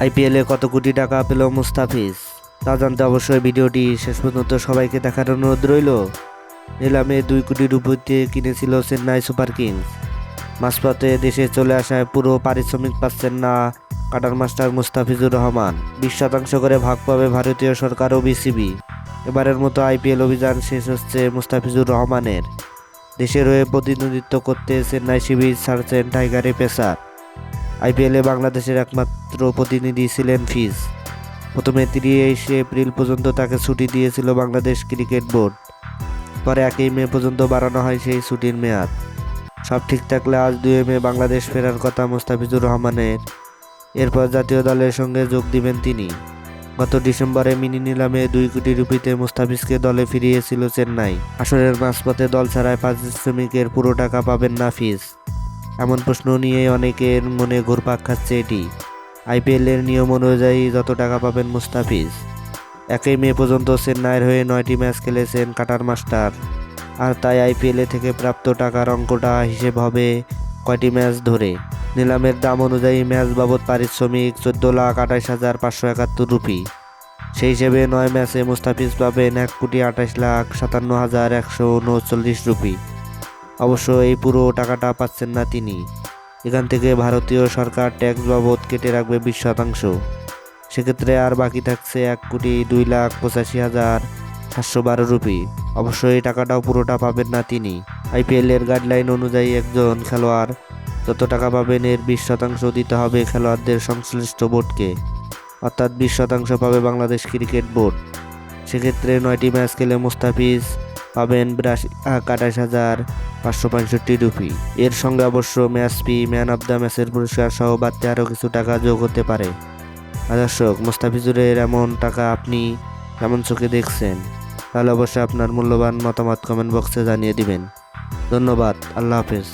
আইপিএলে কত কোটি টাকা পেল মুস্তাফিজ তা জানতে অবশ্যই ভিডিওটি শেষ পর্যন্ত সবাইকে দেখার অনুরোধ রইল। নিলামে 2 কোটি রুপিতে কিনেছিল চেন্নাই সুপার কিংস। মাঝপথে দেশে চলে আসায় পুরো পারিশ্রমিক পাচ্ছেন না কাটার মাস্টার মুস্তাফিজুর রহমান। 20% করে ভাগ পাবে ভারতীয় সরকার ও বিসিবি। এবারের মতো আইপিএল অভিযান শেষ হচ্ছে মুস্তাফিজুর রহমানের। দেশের হয়ে প্রতিনিধিত্ব করতে চেন্নাই শিবির ছাড়ছেন টাইগারে পেসার। আইপিএলে বাংলাদেশের একমাত্র প্রতিনিধি ছিলেন ফিজ। প্রথমে 30 এপ্রিল পর্যন্ত তাকে ছুটি দিয়েছিল বাংলাদেশ ক্রিকেট বোর্ড। পরে 1 মে পর্যন্ত বাড়ানো হয় সেই ছুটির মেয়াদ। সব ঠিক থাকলে আজ 2 মে বাংলাদেশ ফেরার কথা মুস্তাফিজুর রহমানের। এরপর জাতীয় দলের সঙ্গে যোগ দিবেন তিনি। গত ডিসেম্বরে মিনি নিলামে 2 কোটি রুপিতে মুস্তাফিজকে দলে ফিরিয়েছিল চেন্নাই। আসরের মাঝপথে দল ছাড়ায় পারিশ্রমিকের পুরো টাকা পাবেন না ফিজ। এমন প্রশ্ন নিয়ে অনেকের মনে ঘুরপাক খাচ্ছে এটি। আইপিএলের নিয়ম অনুযায়ী যত টাকা পাবেন মুস্তাফিজ। 1 মে পর্যন্ত চেন্নাইয়ের হয়ে 9টি ম্যাচ খেলেছেন কাটার মাস্টার। আর তাই আইপিএলে থেকে প্রাপ্ত টাকার অঙ্কটা হিসেব হবে কয়টি ম্যাচ ধরে। নিলামের দাম অনুযায়ী ম্যাচ বাবদ পারিশ্রমিক 14,28,571 রুপি। সেই হিসেবে 9 ম্যাচে মুস্তাফিজ পাবেন 1,28,57,139 রুপি। অবশ্য এই পুরো টাকাটা পাচ্ছেন না তিনি। এখান থেকে ভারতীয় সরকার ট্যাক্স বাবদ কেটে রাখবে 20%। সেক্ষেত্রে আর বাকি থাকছে 1,02,85,712 রুপি। অবশ্য এই টাকাটাও পুরোটা পাবেন না তিনি। আইপিএলের গাইডলাইন অনুযায়ী একজন খেলোয়াড় যত টাকা পাবেন এর 20% দিতে হবে খেলোয়াড়দের সংশ্লিষ্ট বোর্ডকে, অর্থাৎ 20% পাবে বাংলাদেশ ক্রিকেট বোর্ড। সেক্ষেত্রে 9টি ম্যাচ খেলে মুস্তাফিজ পাবেন 82,565 রুপি। এর সঙ্গে অবশ্য match fee, man of the ম্যাচের পুরস্কার সহ বাড়তি আরও কিছু টাকা যোগ হতে পারে। দর্শক, মুস্তাফিজুরের এমন টাকা আপনি কেমন চোখে দেখছেন? তাহলে অবশ্যই আপনার মূল্যবান মতামত কমেন্ট বক্সে জানিয়ে দিবেন। ধন্যবাদ। আল্লাহ হাফেজ।